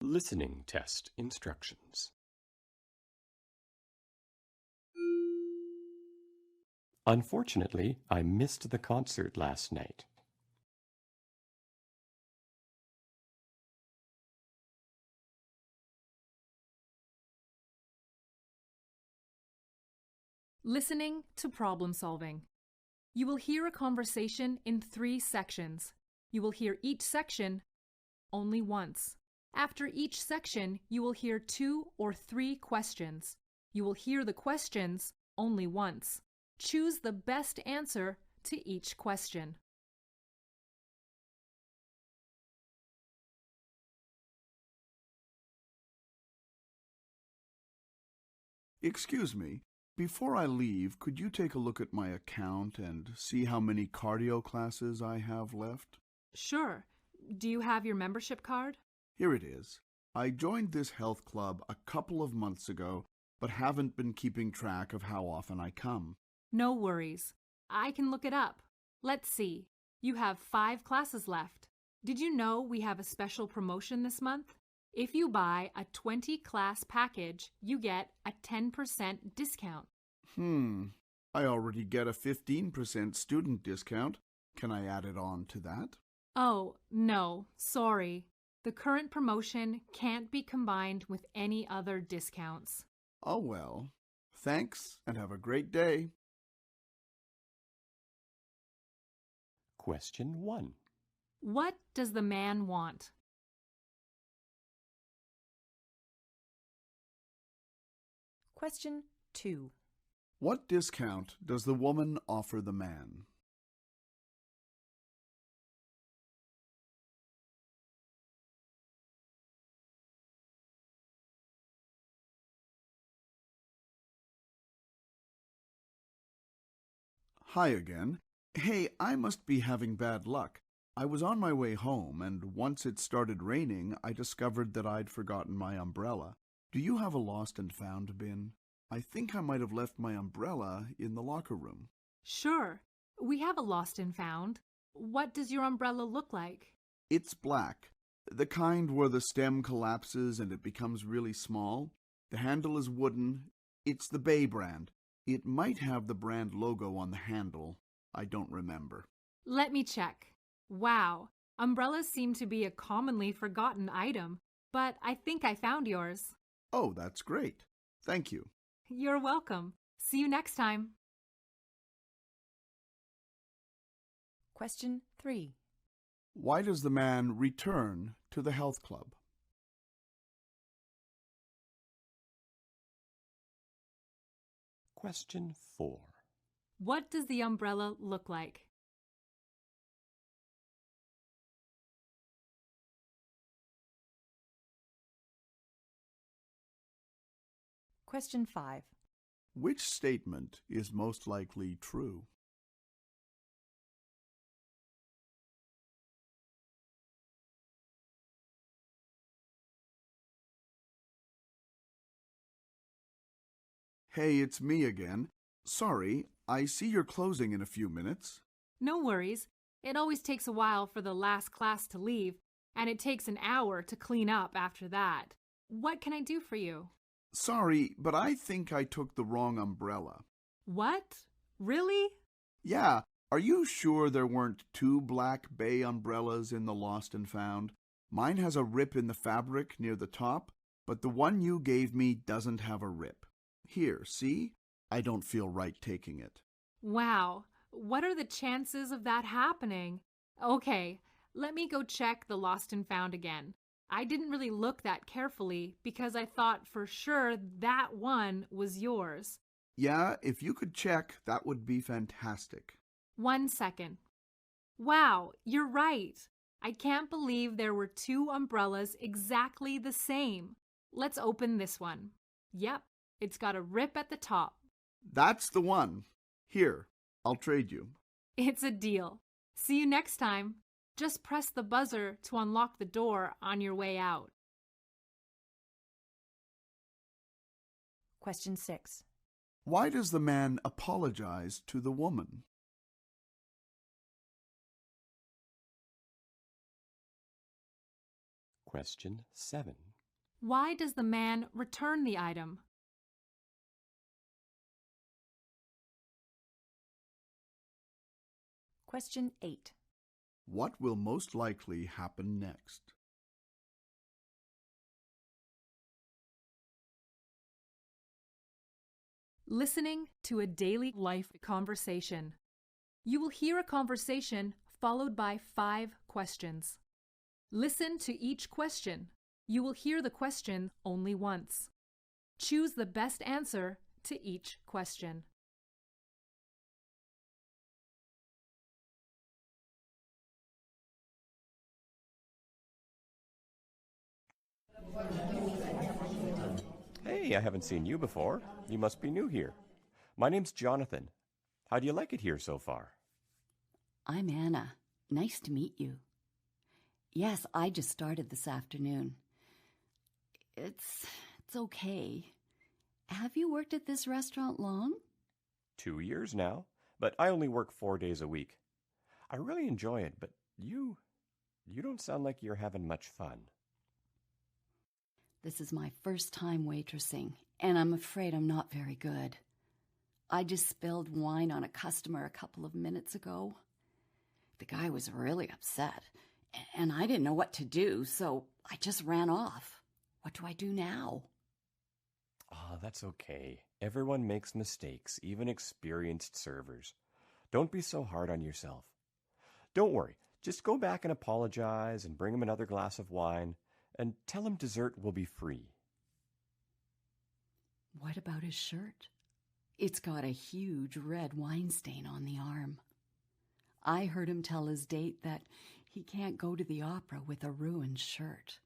Listening test instructions. Unfortunately, I missed the concert last night. Listening to problem solving. You will hear a conversation in 3 sections. You will hear each section only once. After each section, you will hear 2 or 3 questions. You will hear the questions only once. Choose the best answer to each question. Excuse me, before I leave, could you take a look at my account and see how many cardio classes I have left? Sure. Do you have your membership card? Here it is. I joined this health club a couple of months ago, but haven't been keeping track of how often I come. No worries. I can look it up. Let's see. You have 5 classes left. Did you know we have a special promotion this month? If you buy a 20-class package, you get a 10% discount. I already get a 15% student discount. Can I add it on to that? Oh, no, sorry. The current promotion can't be combined with any other discounts. Oh well. Thanks and have a great day. Question 1. What does the man want? Question 2. What discount does the woman offer the man? Hi again. Hey, I must be having bad luck. I was on my way home, and once it started raining, I discovered that I'd forgotten my umbrella. Do you have a lost and found bin? I think I might have left my umbrella in the locker room. Sure. We have a lost and found. What does your umbrella look like? It's black, the kind where the stem collapses and it becomes really small. The handle is wooden. It's the Bay brand. It might have the brand logo on the handle. I don't remember. Let me check. Wow, umbrellas seem to be a commonly forgotten item, but I think I found yours. Oh, that's great. Thank you. You're welcome. See you next time. Question 3. Why does the man return to the health club? Question 4. What does the umbrella look like? Question 5. Which statement is most likely true? Hey, it's me again. Sorry, I see you're closing in a few minutes. No worries. It always takes a while for the last class to leave, and it takes an hour to clean up after that. What can I do for you? Sorry, but I think I took the wrong umbrella. What? Really? Yeah, are you sure there weren't 2 black Bay umbrellas in the lost and found? Mine has a rip in the fabric near the top, but the one you gave me doesn't have a rip. Here, see? I don't feel right taking it. Wow, what are the chances of that happening? Okay, let me go check the lost and found again. I didn't really look that carefully because I thought for sure that one was yours. Yeah, if you could check, that would be fantastic. 1 second. Wow, you're right. I can't believe there were 2 umbrellas exactly the same. Let's open this one. Yep, it's got a rip at the top. That's the one. Here, I'll trade you. It's a deal. See you next time. Just press the buzzer to unlock the door on your way out. Question 6. Why does the man apologize to the woman? Question 7. Why does the man return the item? Question 8. What will most likely happen next? Listening to a daily life conversation. You will hear a conversation followed by 5 questions. Listen to each question. You will hear the question only once. Choose the best answer to each question. Hey, I haven't seen you before. You must be new here. My name's Jonathan. How do you like it here so far? I'm Anna. Nice to meet you. Yes, I just started this afternoon. It's okay. Have you worked at this restaurant long? 2 years now, but I only work 4 days a week. I really enjoy it, but you don't sound like you're having much fun. This is my first time waitressing, and I'm afraid I'm not very good. I just spilled wine on a customer a couple of minutes ago. The guy was really upset, and I didn't know what to do, so I just ran off. What do I do now? That's okay. Everyone makes mistakes, even experienced servers. Don't be so hard on yourself. Don't worry. Just go back and apologize and bring him another glass of wine and tell him dessert will be free. What about his shirt? It's got a huge red wine stain on the arm. I heard him tell his date that he can't go to the opera with a ruined shirt.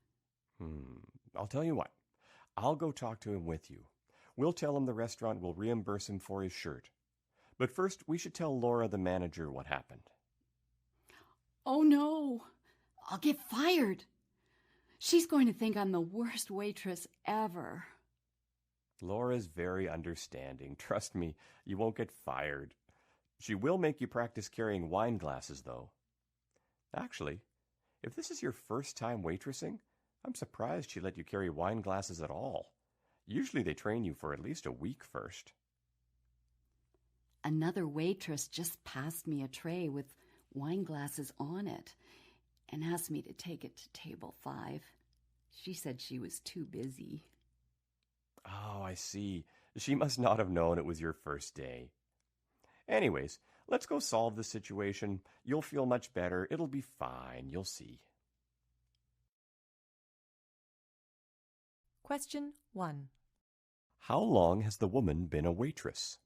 I'll tell you what. I'll go talk to him with you. We'll tell him the restaurant will reimburse him for his shirt. But first, we should tell Laura, the manager, what happened. Oh no! I'll get fired! She's going to think I'm the worst waitress ever. Laura's very understanding. Trust me, you won't get fired. She will make you practice carrying wine glasses, though. Actually, if this is your first time waitressing, I'm surprised she let you carry wine glasses at all. Usually they train you for at least a week first. Another waitress just passed me a tray with wine glasses on it and asked me to take it to table 5. She said she was too busy. Oh, I see. She must not have known it was your first day. Anyways, let's go solve the situation. You'll feel much better. It'll be fine. You'll see. Question 1. How long has the woman been a waitress?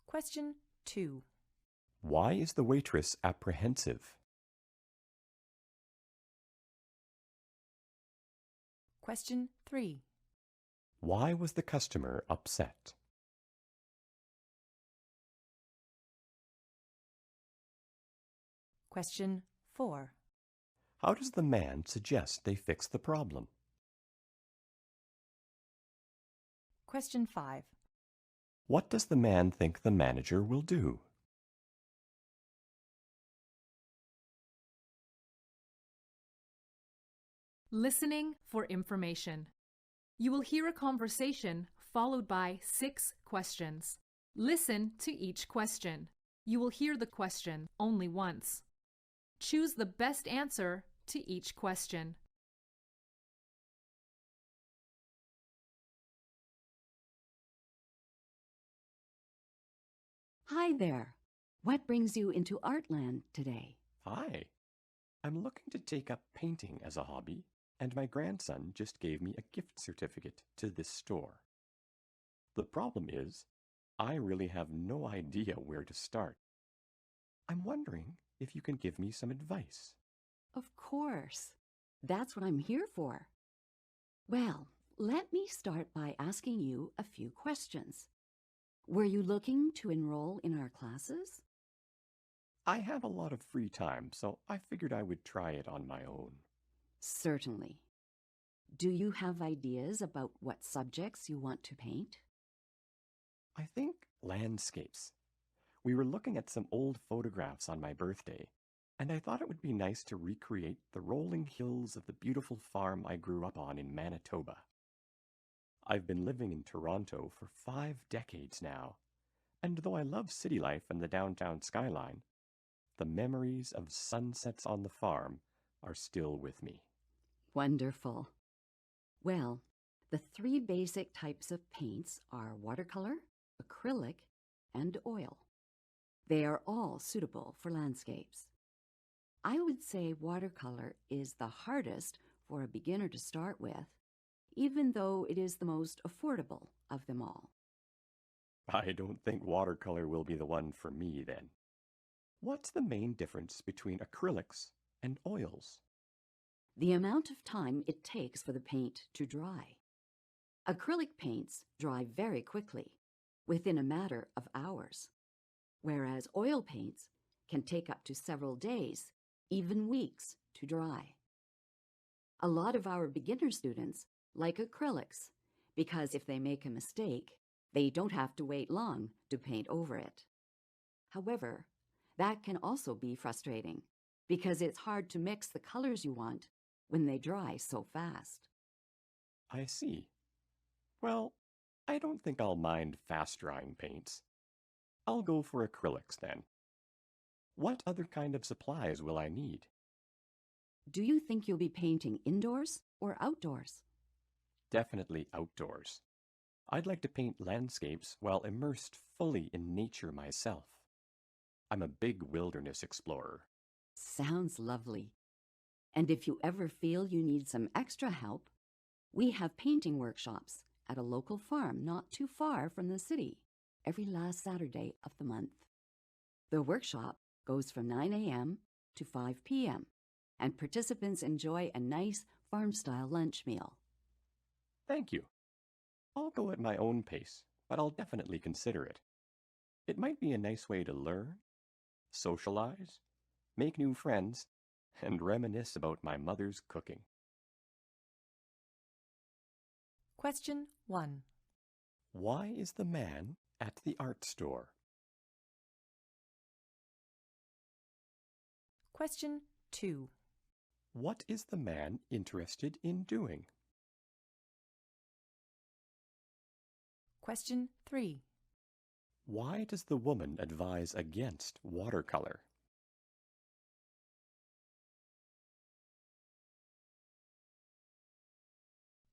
Question 2. Why is the waitress apprehensive? Question 3. Why was the customer upset? Question 4. How does the man suggest they fix the problem? Question 5. What does the man think the manager will do? Listening for information. You will hear a conversation followed by 6 questions. Listen to each question. You will hear the question only once. Choose the best answer to each question. Hi there. What brings you into Artland today? Hi. I'm looking to take up painting as a hobby, and my grandson just gave me a gift certificate to this store. The problem is, I really have no idea where to start. I'm wondering if you can give me some advice. Of course. That's what I'm here for. Well, let me start by asking you a few questions. Were you looking to enroll in our classes? I have a lot of free time, so I figured I would try it on my own. Certainly. Do you have ideas about what subjects you want to paint? I think landscapes. We were looking at some old photographs on my birthday, and I thought it would be nice to recreate the rolling hills of the beautiful farm I grew up on in Manitoba. I've been living in Toronto for 5 decades now, and though I love city life and the downtown skyline, the memories of sunsets on the farm are still with me. Wonderful. Well, the 3 basic types of paints are watercolor, acrylic, and oil. They are all suitable for landscapes. I would say watercolor is the hardest for a beginner to start with, even though it is the most affordable of them all. I don't think watercolor will be the one for me then. What's the main difference between acrylics and oils? The amount of time it takes for the paint to dry. Acrylic paints dry very quickly, within a matter of hours, whereas oil paints can take up to several days, even weeks, to dry. A lot of our beginner students like acrylics because if they make a mistake, they don't have to wait long to paint over it. However, that can also be frustrating because it's hard to mix the colors you want when they dry so fast. I see. Well, I don't think I'll mind fast-drying paints. I'll go for acrylics then. What other kind of supplies will I need? Do you think you'll be painting indoors or outdoors? Definitely outdoors. I'd like to paint landscapes while immersed fully in nature myself. I'm a big wilderness explorer. Sounds lovely. And if you ever feel you need some extra help, we have painting workshops at a local farm not too far from the city every last Saturday of the month. The workshop goes from 9 a.m. to 5 p.m., and participants enjoy a nice farm-style lunch meal. Thank you. I'll go at my own pace, but I'll definitely consider it. It might be a nice way to learn, socialize, make new friends, and reminisce about my mother's cooking. Question 1. Why is the man at the art store? Question 2. What is the man interested in doing? Question 3. Why does the woman advise against watercolor?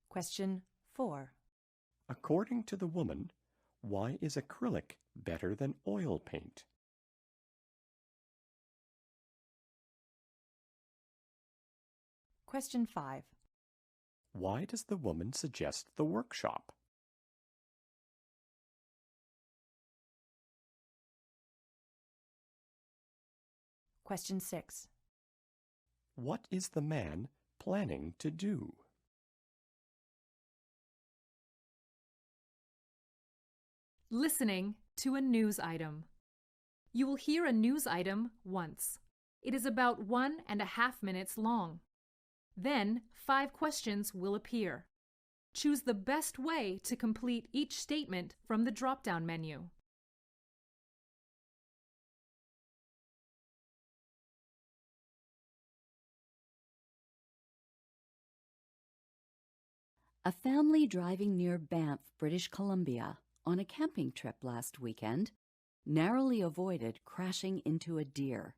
Question 4. According to the woman, why is acrylic better than oil paint? Question 5. Why does the woman suggest the workshop? Question 6. What is the man planning to do? Listening to a news item. You will hear a news item once. It is about 1.5 minutes long. Then 5 questions will appear. Choose the best way to complete each statement from the drop-down menu. A family driving near Banff, British Columbia, on a camping trip last weekend narrowly avoided crashing into a deer,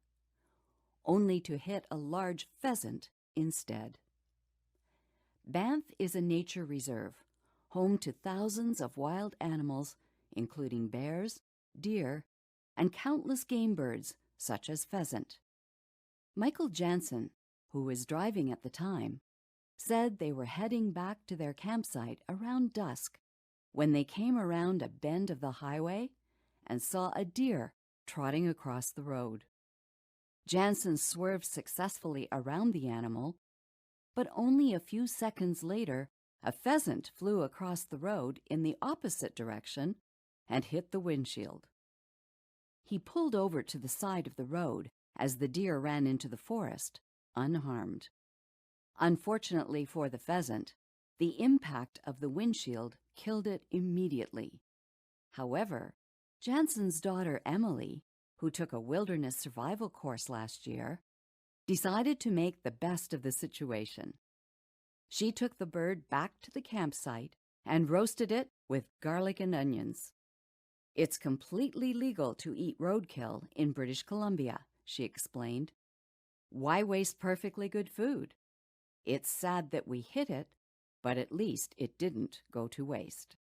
only to hit a large pheasant instead. Banff is a nature reserve, home to thousands of wild animals, including bears, deer, and countless game birds such as pheasant. Michael Jansen, who was driving at the time, said they were heading back to their campsite around dusk when they came around a bend of the highway and saw a deer trotting across the road. Jansen swerved successfully around the animal, but only a few seconds later, a pheasant flew across the road in the opposite direction and hit the windshield. He pulled over to the side of the road as the deer ran into the forest, unharmed. Unfortunately for the pheasant, the impact of the windshield killed it immediately. However, Jansen's daughter Emily, who took a wilderness survival course last year, decided to make the best of the situation. She took the bird back to the campsite and roasted it with garlic and onions. "It's completely legal to eat roadkill in British Columbia," she explained. "Why waste perfectly good food? It's sad that we hit it, but at least it didn't go to waste."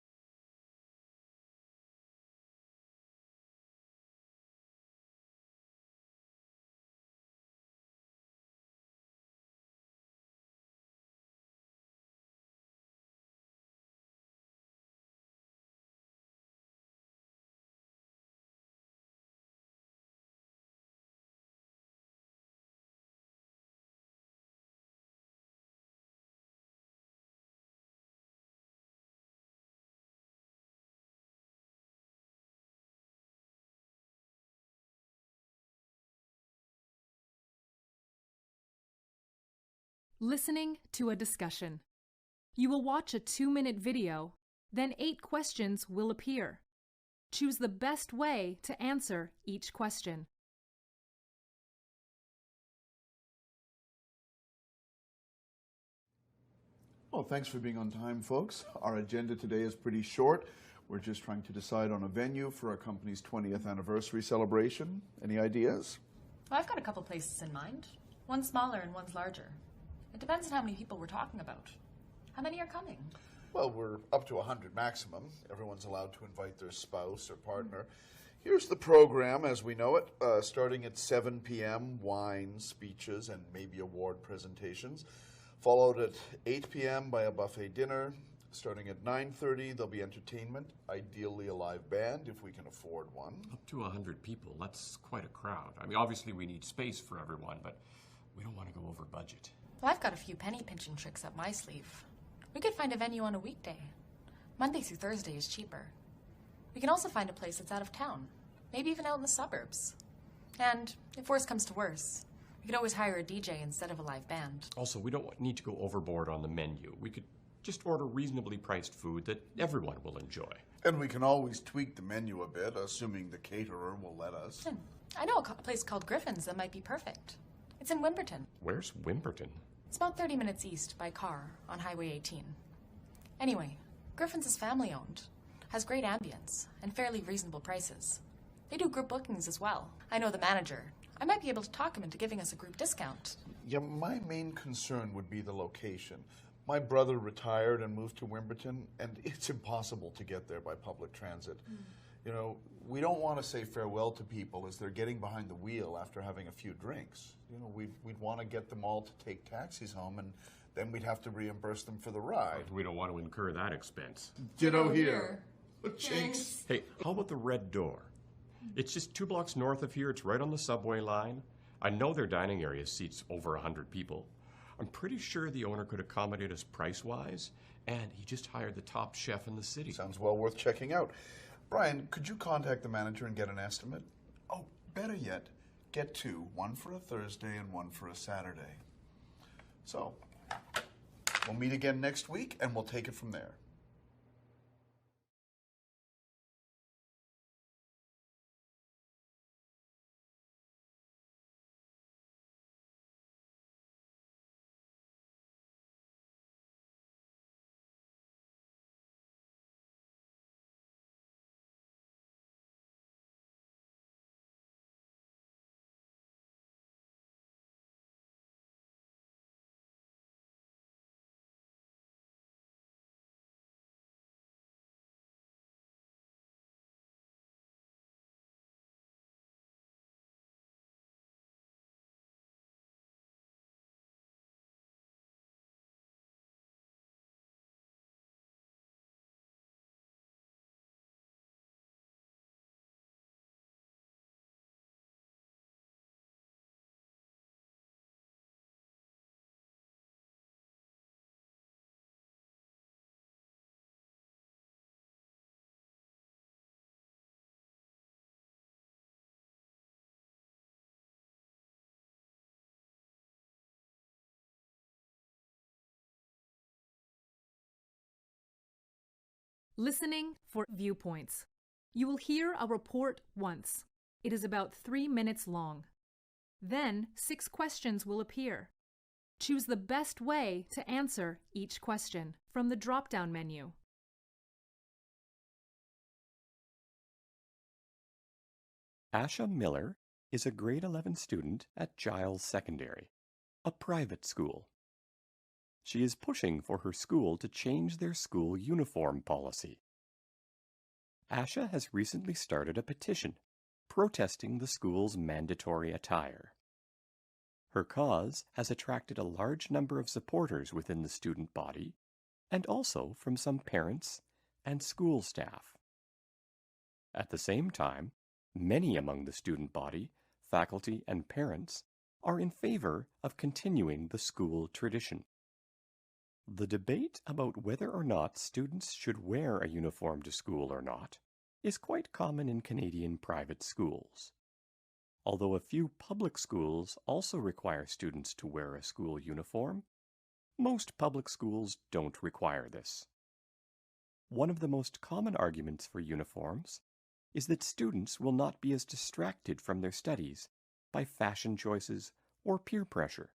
Listening to a discussion. You will watch a 2-minute video, then 8 questions will appear. Choose the best way to answer each question. Well, thanks for being on time, folks. Our agenda today is pretty short. We're just trying to decide on a venue for our company's 20th anniversary celebration. Any ideas? Well, I've got a couple places in mind. One's smaller and one's larger. It depends on how many people we're talking about. How many are coming? Well, we're up to 100 maximum. Everyone's allowed to invite their spouse or partner. Here's the program as we know it. Starting at 7 p.m., wine, speeches, and maybe award presentations. Followed at 8 p.m. by a buffet dinner. Starting at 9:30, there'll be entertainment, ideally a live band if we can afford one. Up to 100 people. That's quite a crowd. I mean, obviously we need space for everyone, but we don't want to go over budget. Well, I've got a few penny pinching tricks up my sleeve. We could find a venue on a weekday. Monday through Thursday is cheaper. We can also find a place that's out of town, maybe even out in the suburbs. And if worse comes to worse, we could always hire a DJ instead of a live band. Also, we don't need to go overboard on the menu. We could just order reasonably priced food that everyone will enjoy. And we can always tweak the menu a bit, assuming the caterer will let us. I know a place called Griffin's that might be perfect. It's in Wimberton. Where's Wimberton? It's about 30 minutes east by car on Highway 18. Anyway, Griffin's is family-owned, has great ambience, and fairly reasonable prices. They do group bookings as well. I know the manager. I might be able to talk him into giving us a group discount. Yeah, my main concern would be the location. My brother retired and moved to Wimberton, and it's impossible to get there by public transit. You know, we don't want to say farewell to people as they're getting behind the wheel after having a few drinks. You know, we'd want to get them all to take taxis home, and then we'd have to reimburse them for the ride. We don't want to incur that expense. Ditto here. Jinx. Hey, how about the Red Door? It's just 2 blocks north of here. It's right on the subway line. I know their dining area seats over 100 people. I'm pretty sure the owner could accommodate us price-wise, and he just hired the top chef in the city. Sounds well worth checking out. Brian, could you contact the manager and get an estimate? Oh, better yet, get 2, one for a Thursday and one for a Saturday. So, we'll meet again next week, and we'll take it from there. Listening for viewpoints. You will hear a report once. It is about 3 minutes long. Then 6 questions will appear. Choose the best way to answer each question from the drop-down menu. Asha Miller is a grade 11 student at Giles Secondary, a private school. She is pushing for her school to change their school uniform policy. Asha has recently started a petition protesting the school's mandatory attire. Her cause has attracted a large number of supporters within the student body and also from some parents and school staff. At the same time, many among the student body, faculty, and parents are in favor of continuing the school tradition. The debate about whether or not students should wear a uniform to school or not is quite common in Canadian private schools. Although a few public schools also require students to wear a school uniform, most public schools don't require this. One of the most common arguments for uniforms is that students will not be as distracted from their studies by fashion choices or peer pressure.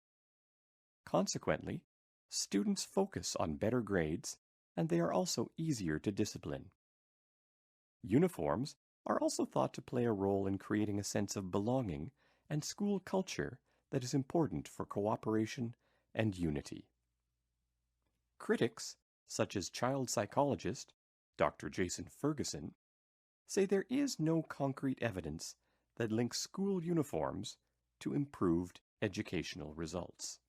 Consequently, students focus on better grades, and they are also easier to discipline. Uniforms are also thought to play a role in creating a sense of belonging and school culture that is important for cooperation and unity. Critics, such as child psychologist Dr. Jason Ferguson, say there is no concrete evidence that links school uniforms to improved educational results.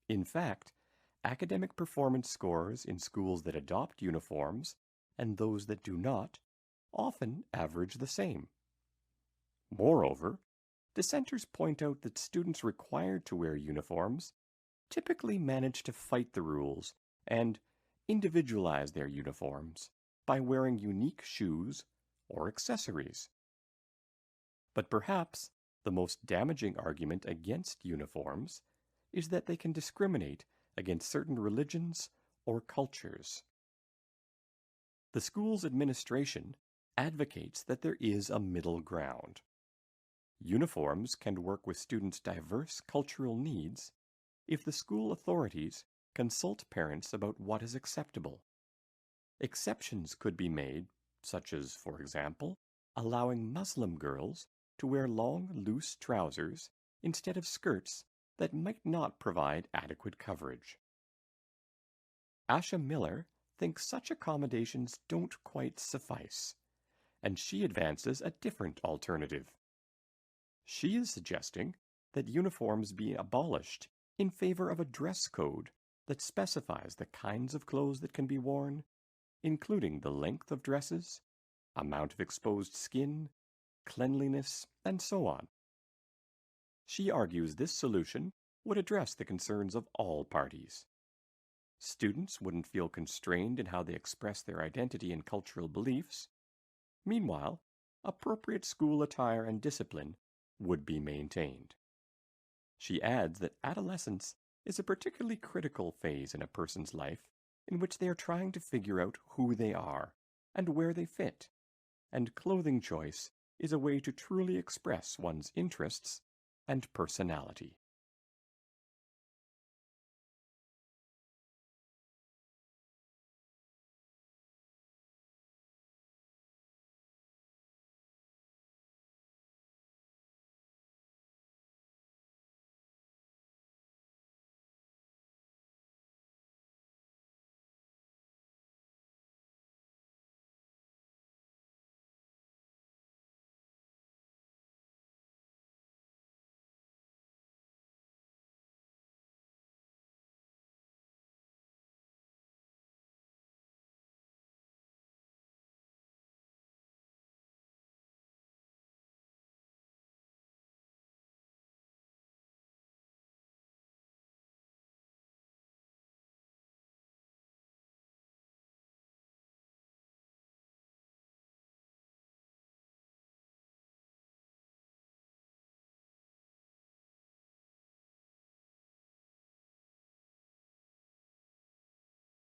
In fact, academic performance scores in schools that adopt uniforms and those that do not often average the same. Moreover, dissenters point out that students required to wear uniforms typically manage to fight the rules and individualize their uniforms by wearing unique shoes or accessories. But perhaps the most damaging argument against uniforms is that they can discriminate against certain religions or cultures. The school's administration advocates that there is a middle ground. Uniforms can work with students' diverse cultural needs if the school authorities consult parents about what is acceptable. Exceptions could be made, such as, for example, allowing Muslim girls to wear long, loose trousers instead of skirts that might not provide adequate coverage. Asha Miller thinks such accommodations don't quite suffice, and she advances a different alternative. She is suggesting that uniforms be abolished in favor of a dress code that specifies the kinds of clothes that can be worn, including the length of dresses, amount of exposed skin, cleanliness, and so on. She argues this solution would address the concerns of all parties. Students wouldn't feel constrained in how they express their identity and cultural beliefs. Meanwhile, appropriate school attire and discipline would be maintained. She adds that adolescence is a particularly critical phase in a person's life in which they are trying to figure out who they are and where they fit, and clothing choice is a way to truly express one's interests and personality.